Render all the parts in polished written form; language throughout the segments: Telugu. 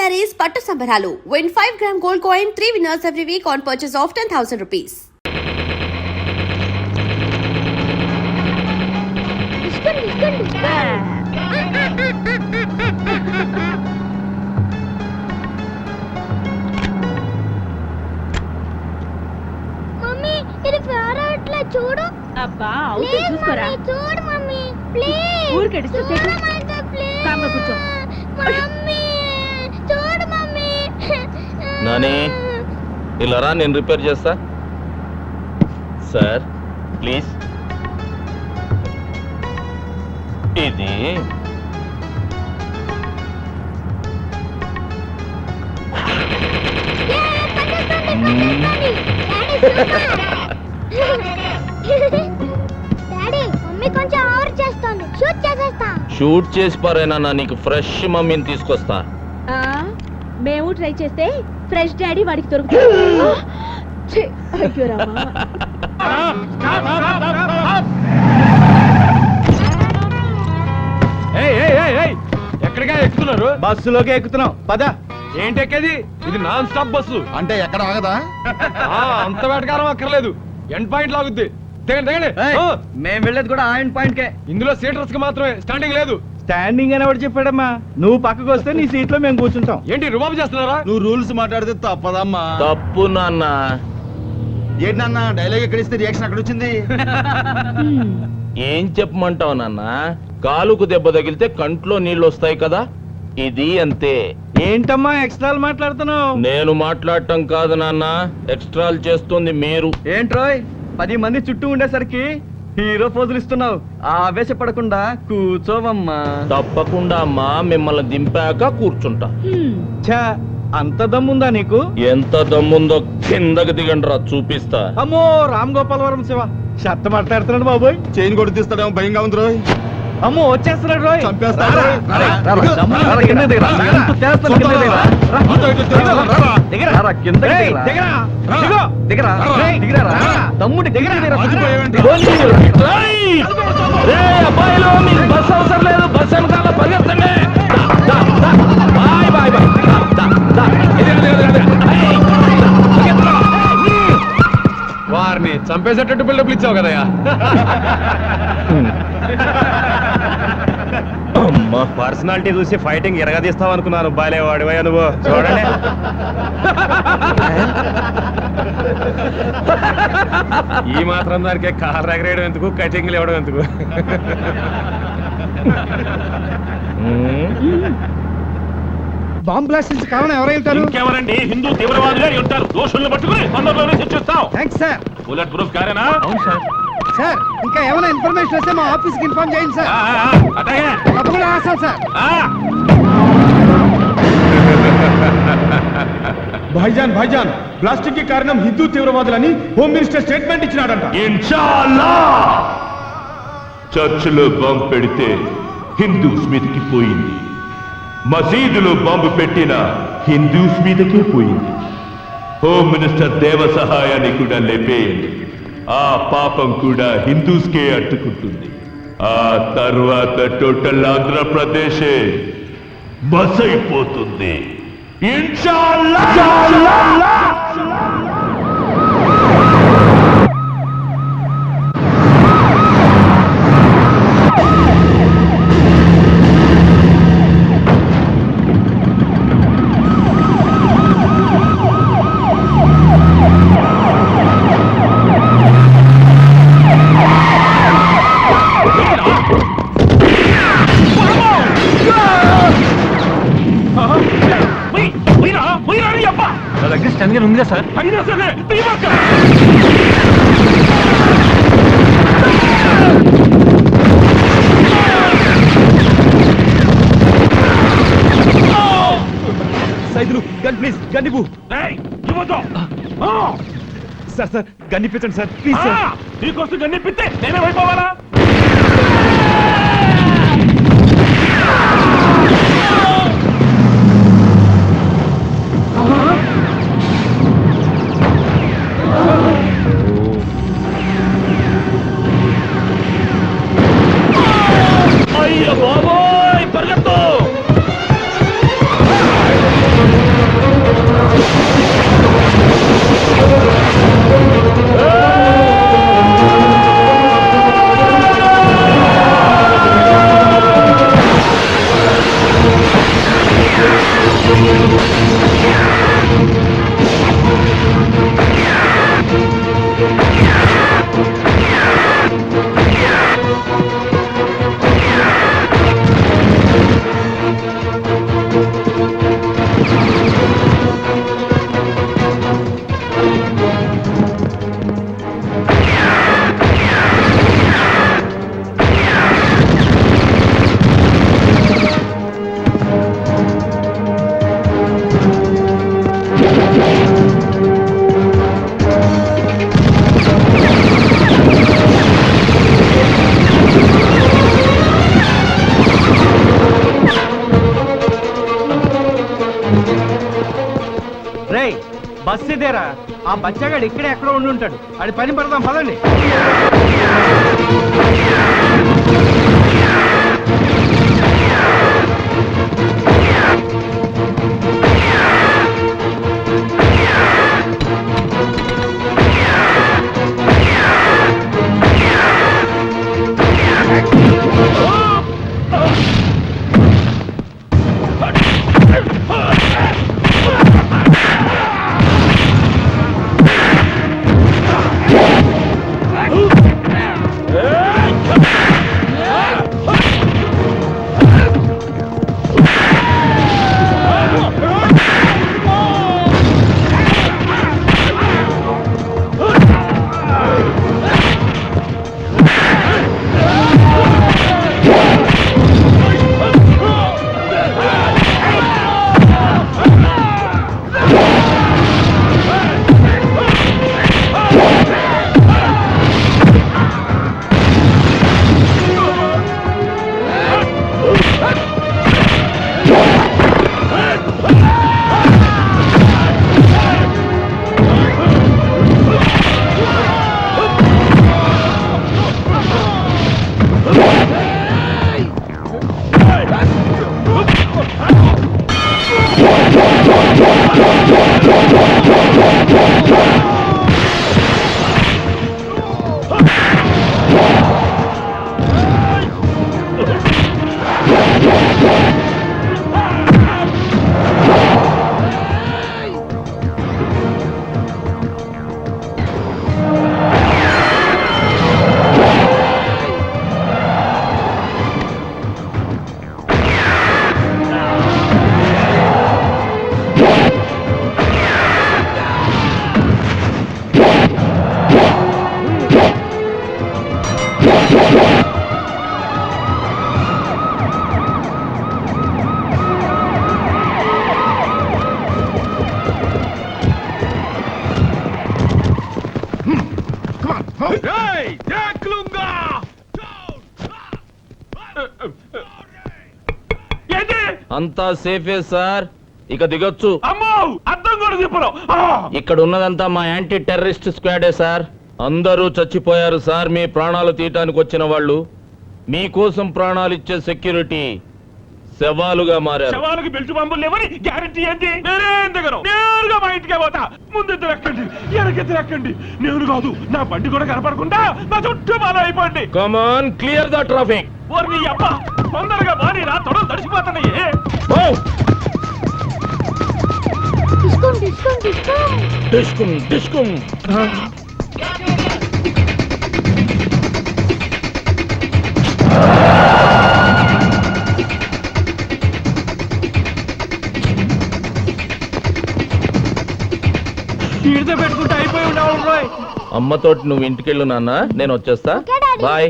sarees పట్టు సంబరాలు. Win 5-gram gold coin, 3 winners every week on purchase of 10,000 rupees. Mummy ఇది ఫేవరెట్ చూడు. అబ్బా అవుతే చూసుకోరా. చూడు మమ్మీ ప్లీజ్. ఊరికెడిస్తే చెట్లు కామ్గా కూర్చో. మమ్మీ చూడు మమ్మీ. నాని ఇలా రా, నేను రిపేర్ చేస్తా. Sir please. ఇది డాడీ మమ్మీ కొంచెం ఓవర్ చేస్తుంది. షూట్ చేసేస్తా. షూట్ చేసి పారేనా, నీకు ఫ్రెష్ మమ్మీని తీసుకొస్తా. మేము ట్రై చేస్తే ఫ్రెష్ డాడీ వాడికి దొరుకుతుంది. అయ్యో రామా. ఎక్కడిగా ఎక్కుతున్నారు? బస్సులోకి ఎక్కుతున్నాం పద. ఏంటి ఎక్కేది? ఇది నాన్ స్టాప్ బస్సు. అంటే ఎక్కడ ఆగదా? అంత వేటకారం అక్కర్లేదు, ఎండ్ పాయింట్ లాగుద్ది. దిగండి దిగండి. మేము వెళ్ళేది కూడా ఆ ఎండ్ పాయింట్ కే. ఇందులో సీటర్స్ కి మాత్రమే, స్టాండింగ్ లేదు. స్టాండింగ్ అని ఎవరు చెప్పాడమ్మా? నువ్వు పక్కకు వస్తే నీ సీట్ లో మేము కూర్చుంటాం. ఏంటి రుబాబు చేస్తున్నారా? నువ్వు రూల్స్ మాట్లాడితే తప్పదమ్మా. తప్పు నాన్న. ఏంటన్నా డైలాగ్ ఎక్కడ ఇస్తే రియాక్షన్ అక్కడ వచ్చింది? ఏం చెప్పమంటావు నాన్న? కాలుకు దెబ్బ తగిలితే కంట్లో నీళ్ళు వస్తాయి కదా, ఇది అంతే. ఏంటమ్మా ఎక్స్ట్రాలు మాట్లాడుతున్నావు? నేను మాట్లాడటం కాదు నాన్న, ఎక్స్ట్రాలు చేస్తుంది మీరు. ఏంట్రోయ్ 10 మంది చుట్టూ ఉండేసరికి హీరో పోజులు ఇస్తున్నావు. ఆవేశపడకుండా కూర్చోవమ్మా. తప్పకుండా అమ్మా, మిమ్మల్ని దింపాక కూర్చుంటా. ఛా, అంత దమ్ముందా నీకు? ఎంత దమ్ముందో కిందకి దిగండ్రా, చూపిస్తా. అమ్మో రామ్ గోపాలవరం శివ షర్ట్ మాట్లాడుతున్నాడు బాబోయ్. చైన్ కొట్టి తీస్తాడేమో భయంగా ఉంది రోయ్. అమ్మో వచ్చేస్తున్నాడు రోయ్. చంపేస్తాడు. అబ్బాయిలో మీకు బస్ అవసరం లేదు, బస్ వెనకాల పరిగెత్తండి. వారిని చంపేసేటట్టు బిల్డప్లు ఇచ్చావు కదయ్యా. పర్సనాలిటీ చూసి ఫైటింగ్ ఎరగదీస్తావు అనుకున్నాను. బాలేవాడివయ్యా నువ్వు. చూడండి ఈ మాత్రం దానికే కార్ ఎగరేయడం ఎందుకు, కటింగ్లు ఇవ్వడం ఎందుకు? బాంబ్ బ్లాస్ట్ కారణం ఎవరైనా ఇంకెవరండి? హిందూ తీవ్రవాదులే ఉంటారు. దోషుల్ని పట్టుకుని తొందరలోనే శిక్షిస్తాం. Thanks sir. బుల్లెట్ ప్రూఫ్ కారేనా? అవును సార్. సార్ ఇంకా ఏమైనా ఇన్ఫర్మేషన్ వస్తే మా ఆఫీస్ కి ఇన్ఫార్మ్ చేయండి సార్. అట్లాగే. తప్పకుండా రాస్తాం సార్. భాయిజాన్ భాయిజాన్, బ్లాస్టింగ్ కి కారణం హిందూ తీవ్రవాదులని హోమ్ మినిస్టర్ స్టేట్మెంట్ ఇచ్చినాడంట. ఇన్షాల్లా. చర్చిలో బాంబు పెడితే హిందూస్ మీదకి పోయింది, మసీదులో బాంబు పెట్టిన హిందూస్ మీదకే పోయింది. హోమ్ మినిస్టర్ దేవ సహాయాన్ని కూడా లేపేయండి, ఆ పాపం కూడా హిందూస్కే అట్టుకుంటుంది. ఆ తర్వాత టోటల్ ఆంధ్రప్రదేశే బస్ అయిపోతుంది. ఇన్షాల్లా. ఉందిగా సార్. అయినా సరే సైదులు గన్ ప్లీజ్, గన్ ఇవ్వు. సార్ సార్ గన్ ఇప్పించండి సార్ ప్లీజ్ సార్. నీకోసం గన్నిప్పితే నేనేమైపోవాలా? అయ్య బాబోయ్, పరిగెత్తు. రేయ్ బస్ ఇదేరా, ఆ బచ్చగాడు ఇక్కడే ఎక్కడో ఉండి ఉంటాడు. అది పని పడదాం పదండి. అంతా సేఫే సార్, ఇక దిగొచ్చు. అమ్మో అర్థం కూడా చెప్పరు. ఇక్కడ ఉన్నదంతా మా యాంటీ టెర్రరిస్ట్ స్క్వాడే సార్. అందరూ చచ్చిపోయారు సార్. మీ ప్రాణాలు తీయటానికి వచ్చిన వాళ్ళు, మీకోసం ప్రాణాలు ఇచ్చే సెక్యూరిటీ శవాలుగా మారారు. శవాలకి బెల్ట్ బాంబులు లేవని గ్యారెంటీ ఏంటి? నేనేం దిగను, నేరుగా మా ఇంటికే పోతా. ముందెద్దరు ఎక్కండి, వెనకెద్దరు ఎక్కండి. నేను కాదు, నా బండి కూడా కనపడకుండా నా చుట్టూ బాగా అయిపోండి. Come on, clear the traffic. ఓర్ని అబ్బా, తొందరగా బాని నా తొడలు తడిసిపోతున్నాయి. Discount discount discount. డిస్కుమ్ డిస్కుమ్. ఈడితో పెట్టుకుంటే అయిపోయి ఉండవు రోయ్. అమ్మతోటి నువ్వు ఇంటికెళ్ళు నాన్న, నేను వచ్చేస్తా. Okay daddy. బాయ్.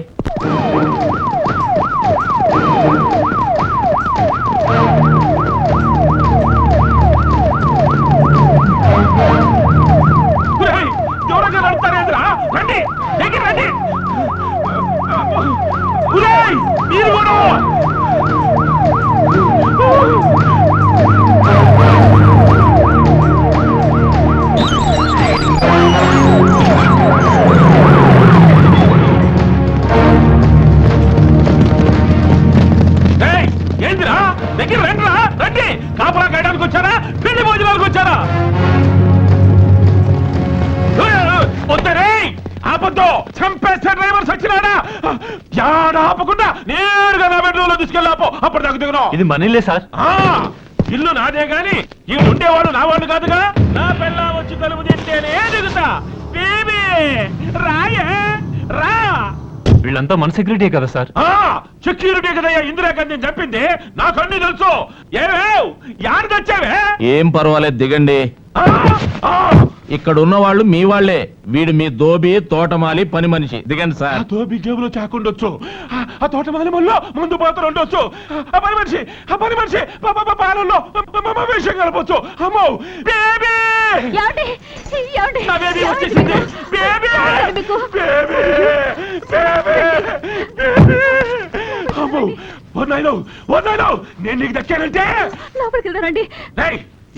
ఒరేయ్, దూరంగా నడుపుతారేంద్రా? రండి, దగ్గర రండి. ఒరేయ్, మీరు కూడా. ఏయ్, ఏందిరా? దగ్గర రండిరా, రండి. కాపలా కాయడానికి వచ్చారా, పెళ్లి భోజనాలకు వచ్చారా? వద్దరే, ఆపద్దు. చంపేస్తే డ్రైవర్ సచ్చినాడా? యాడ ఆపకుండా నేరుగా నా బెడ్రూమ్ లో తీసుకెళ్ళాపో. అప్పుడు దాకా దిగను. ఇది మనీలే సార్. ఇల్లు నాదే గాని ఈ ఉండేవాడు నా వాడు కాదుగా. నా పిల్ల వచ్చి తలుపు తింటేనే దిగుతా. బేబీ రాయే రా. వీళ్ళంతా మన సెక్యూరిటీ కదా సార్? సెక్యూరిటీ కదయ్యా ఇందిరాగాంధీ చెప్పింది. నాకు అన్ని తెలుసు. ఏవేవ్ యారు తెచ్చావే? ఏం పర్వాలేదు, దిగండి. ఇక్కడ ఉన్న వాళ్ళు మీ వాళ్లే. వీడు మీ దోబి, తోటమాలి, పని మనిషి. దిగండి సార్. తోబి జేబులో చాకుండొచ్చు, ఆ తోటమాలి మళ్ళీ ముందు పాత్ర ఉండొచ్చు, ఆ పని మనిషి పాలల్లో విషయం కలపచ్చు. అమ్మో బేబీ, ఏమండి? ఏమండి? నా బేబీ వచ్చేసింది. Baby baby baby baby. అమ్మో వద్దాను నేను నీకు దక్కానంటే. లోపలికి వెళ్దారండి.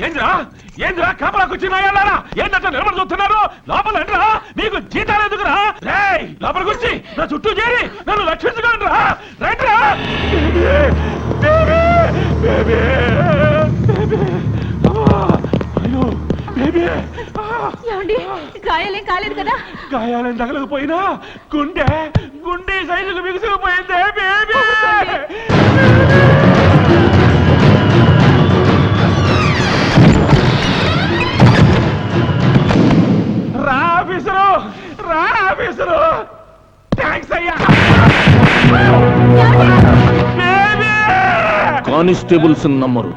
ఏంద్రా కాపలాకు వచ్చినాయాలారా? ఏంటంటే నిలబడి చూస్తున్నారు? లోపల రా, నీకు జీతాలు ఎందుకురా? రేయ్ లోపలికి వచ్చి నా చుట్టూ చేరి నన్ను రక్షించుకోండి రా. రైట్రా. అయ్యో బేబీ, ఏమండి? గాయాలేం కాలేదు కదా? గాయాలను తగలకపోయినా గుండె సైజుకు బిగుసుకుపోయిందే బేబీ. రా ఆఫీసరు. థ్యాంక్స్ అయ్యా. Constables number,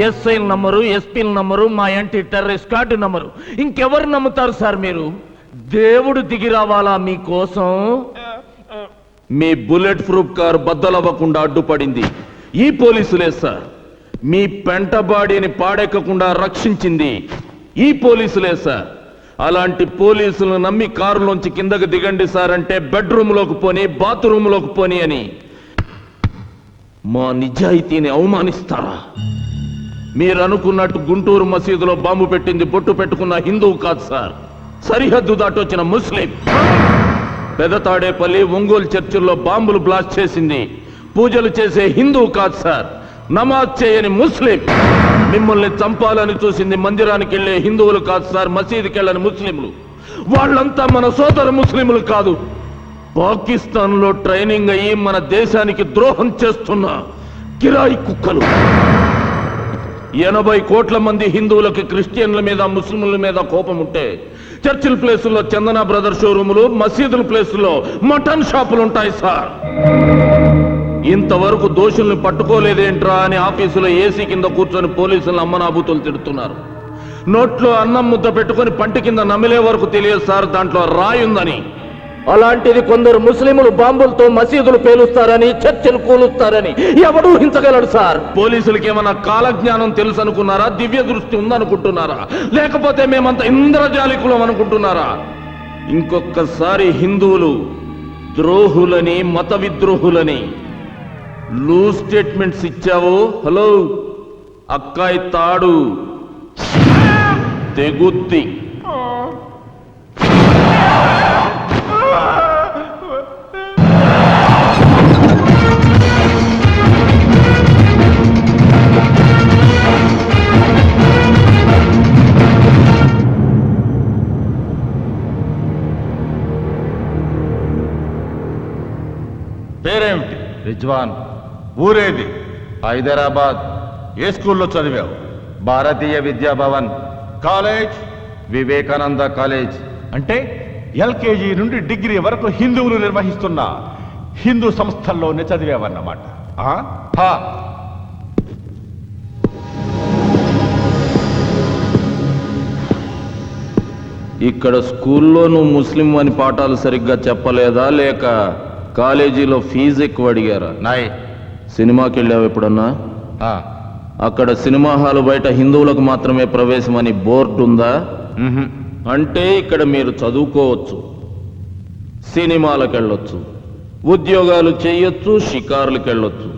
SI number, SP number, మా యాంటీ టెర్రరిస్ట్ కార్డు నంబరు. ఇంకెవరు నమ్ముతారు సార్ మీరు? దేవుడు దిగి రావాలా మీకోసం? మీ బుల్లెట్ ప్రూఫ్ కారు బద్దలవ్వకుండా అడ్డుపడింది ఈ పోలీసులే సార్. మీ పెంట బాడీని పాడెక్కకుండా రక్షించింది ఈ పోలీసులే సార్. అలాంటి పోలీసులను నమ్మి కారులోంచి కిందకు దిగండి సార్ అంటే బెడ్రూమ్లోకి పోని, బాత్రూంలోకి పోని అని మా నిజాయితీని అవమానిస్తారా? మీరు అనుకున్నట్టు గుంటూరు మసీదులో బాంబు పెట్టింది బొట్టు పెట్టుకున్న హిందువు కాదు సార్, సరిహద్దు దాటొచ్చిన ముస్లిం. పెదతాడేపల్లి, ఒంగోలు చర్చిల్లో బాంబులు బ్లాస్ట్ చేసింది పూజలు చేసే హిందువు కాదు సార్, నమాజ్ చేయని ముస్లిం. మిమ్మల్ని చంపాలని చూసింది మందిరానికి వెళ్లే హిందువులు కాదు సార్, మసీదుకి వెళ్ళని ముస్లింలు. వాళ్ళంతా మన సోదర ముస్లింలు కాదు, పాకిస్తాన్ లో ట్రైనింగ్ అయ్యి మన దేశానికి ద్రోహం చేస్తున్న కిరాయి కుక్కలు. 80 కోట్ల మంది హిందువులకి క్రిస్టియన్ల మీద, ముస్లింల మీద కోపం ఉంటే చర్చిల ప్లేసుల్లో చందన బ్రదర్ షోరూములు, మసీదుల ప్లేసుల్లో మటన్ షాపులు ఉంటాయి సార్. ఇంతవరకు దోషుల్ని పట్టుకోలేదేంట్రా అని ఆఫీసులో ఏసీ కింద కూర్చొని పోలీసులను అమ్మనాబూతులు తిడుతున్నారు. నోట్లో అన్నం ముద్ద పెట్టుకుని పంటి కింద నమిలే వరకు తెలియదు సార్ దాంట్లో రాయి ఉందని. అలాంటిది కొందరు ముస్లింలు బాంబులతో మసీదులు పేలుస్తారని, చర్చలు కూలుస్తారని ఎవడూ హించగలడు సార్. పోలీసులకి ఏమన్నా కాలజ్ఞానం తెలుసు అనుకున్నారా? దివ్య దృష్టి ఉందనుకుంటున్నారా? లేకపోతే మేమంతా ఇంద్రజాలికులం అనుకుంటున్నారా? ఇంకొకసారి హిందువులు ద్రోహులని, మత విద్రోహులని లూజ్ స్టేట్మెంట్స్ ఇచ్చావు, హలో అక్కాయి తాడు తెగుద్ది. పేరేమిటి? రిజ్వాన్. ఊరేది? హైదరాబాద్. ఏ స్కూల్లో చదివావు? భారతీయ విద్యా భవన్. కాలేజ్? వివేకానంద కాలేజ్. అంటే ఎల్కేజీ నుండి డిగ్రీ వరకు హిందువులు నిర్వహిస్తున్న హిందూ సంస్థల్లోనే చదివావన్నమాట. హా. ఇక్కడ స్కూల్లో నువ్వు ముస్లిం అని పాఠాలు సరిగ్గా చెప్పలేదా, లేక కాలేజీలో ఫీజు ఎక్కువ అడిగారా? నాయ్. సినిమాకి వెళ్ళావు ఎప్పుడన్నా? అక్కడ సినిమా హాలు బయట హిందువులకు మాత్రమే ప్రవేశం అని బోర్డు ఉందా? అంటే ఇక్కడ మీరు చదువుకోవచ్చు, సినిమాలకు వెళ్ళొచ్చు, ఉద్యోగాలు చేయొచ్చు, షికారులకు వెళ్ళొచ్చు,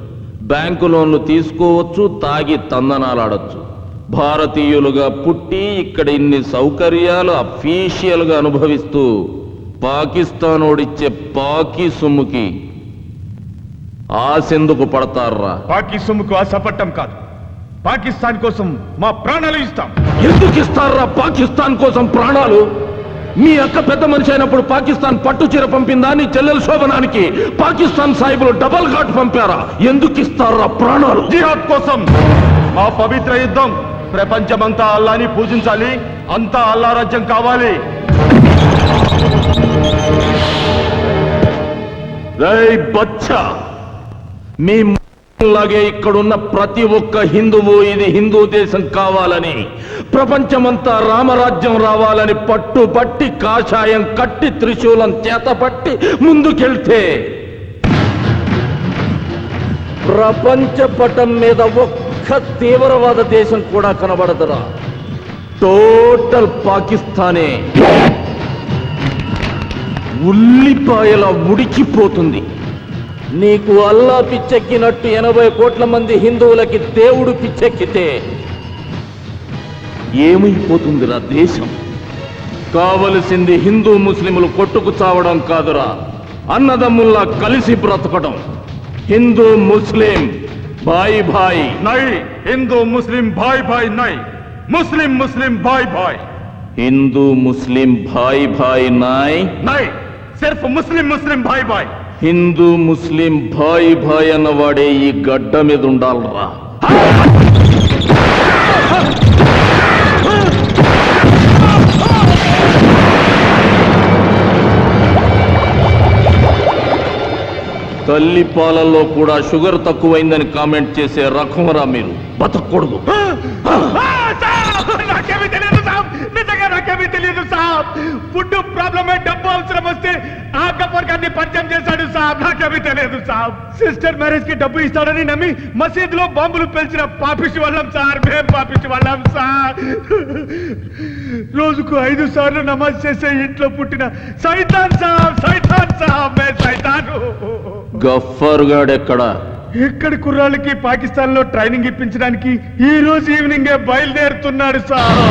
బ్యాంకు లోన్లు తీసుకోవచ్చు, తాగి తందనాలాడొచ్చు. భారతీయులుగా పుట్టి ఇక్కడ ఇన్ని సౌకర్యాలు అఫీషియల్ గా అనుభవిస్తూ పాకిస్తాన్ ఓడిచ్చే పాకి సొమ్ముకి ఆశెందుకు పడతారా? పాకి సొమ్ముకు ఆశపట్టం కాదు, పాకిస్తాన్ కోసం మా ప్రాణాలు ఇస్తాం. ఎందుకు ఇస్తారా పాకిస్తాన్ కోసం ప్రాణాలు? మీ అక్క పెద్ద మనిషి అయినప్పుడు పాకిస్తాన్ పట్టు చీర పంపిందా? నీ చెల్లెల శోభనానికి పాకిస్తాన్ సాహిబులు డబల్ ఘాట్ పంపారా? ఎందుకు ఇస్తారా ప్రాణాలు? జిహాద్ కోసం. మా పవిత్ర యుద్ధం ప్రపంచమంతా అల్లాని పూజించాలి, అంతా అల్లా రాజ్యం కావాలి. రేయ్ బచ్చా, మీ లాగే ఇక్కడున్న ప్రతి ఒక్క హిందువు ఇది హిందూ దేశం కావాలని, ప్రపంచమంతా రామరాజ్యం రావాలని పట్టుబట్టి కాషాయం కట్టి త్రిశూలం చేతపట్టి ముందుకెళ్తే ప్రపంచ పటం మీద ఒక్క తీవ్రవాద దేశం కూడా కనబడదురా. టోటల్ పాకిస్తానే ఉల్లిపాయల ఉడికిపోతుంది. నీకు అల్లా పిచ్చెక్కినట్టు 80 కోట్ల మంది హిందువులకి దేవుడు పిచ్చెక్కితే ఏమైపోతుందిరా దేశం? కావలసింది హిందూ ముస్లింలు కొట్టుకు చావడం కాదురా, అన్నదమ్ముల్లా కలిసి బ్రతకడం. హిందూ ముస్లిం భాయ్ భాయ్ నై, హిందూ ముస్లిం భాయ్ భాయ్ నై, ముస్లిం ముస్లిం భాయ్ భాయ్. హిందూ ముస్లిం భాయ్ భాయ్ నాయ్ నై, సిర్ఫ్ ముస్లిం ముస్లిం భాయ్ భాయ్. హిందూ ముస్లిం భాయ్ భాయ్ అన్నవాడే ఈ గడ్డ మీద ఉండాలరా. తల్లి పాలల్లో కూడా షుగర్ తక్కువైందని కామెంట్ చేసే రకంరా మీరు. బతకూడదు. నాకేమీ తెలియదు సాబ్, నిజంగా నాకేమీ తెలియదు సాబ్. ఫుడ్ ప్రాబ్లమే, డబ్బు అవసరం వస్తే ఆ గఫర్ గారిని పరిచయం చేశాడు సాబ్. నాకేమీ తెలియదు సాబ్. సిస్టర్ మ్యారేజ్ కి డబ్బు ఇస్తాడని నమ్మి మసీదులో బాంబులు పేల్చిన పాపిష్టి వాళ్ళం సార్. మేం పాపిష్టి వాళ్ళం సార్. రోజుకు 5 సార్లు నమాజ్ చేసే ఇంట్లో పుట్టిన సైతాన్ సాబ్, సైతాన్ సాబ్, మే సైతాను. గఫ్ఫర్ గాడెక్కడా? ఇక్కడి కుర్రాళ్ళకి పాకిస్తాన్ లో ట్రైనింగ్ ఇప్పించడానికి ఈ రోజు ఈవినింగే బయలుదేరుతున్నాడు సార్.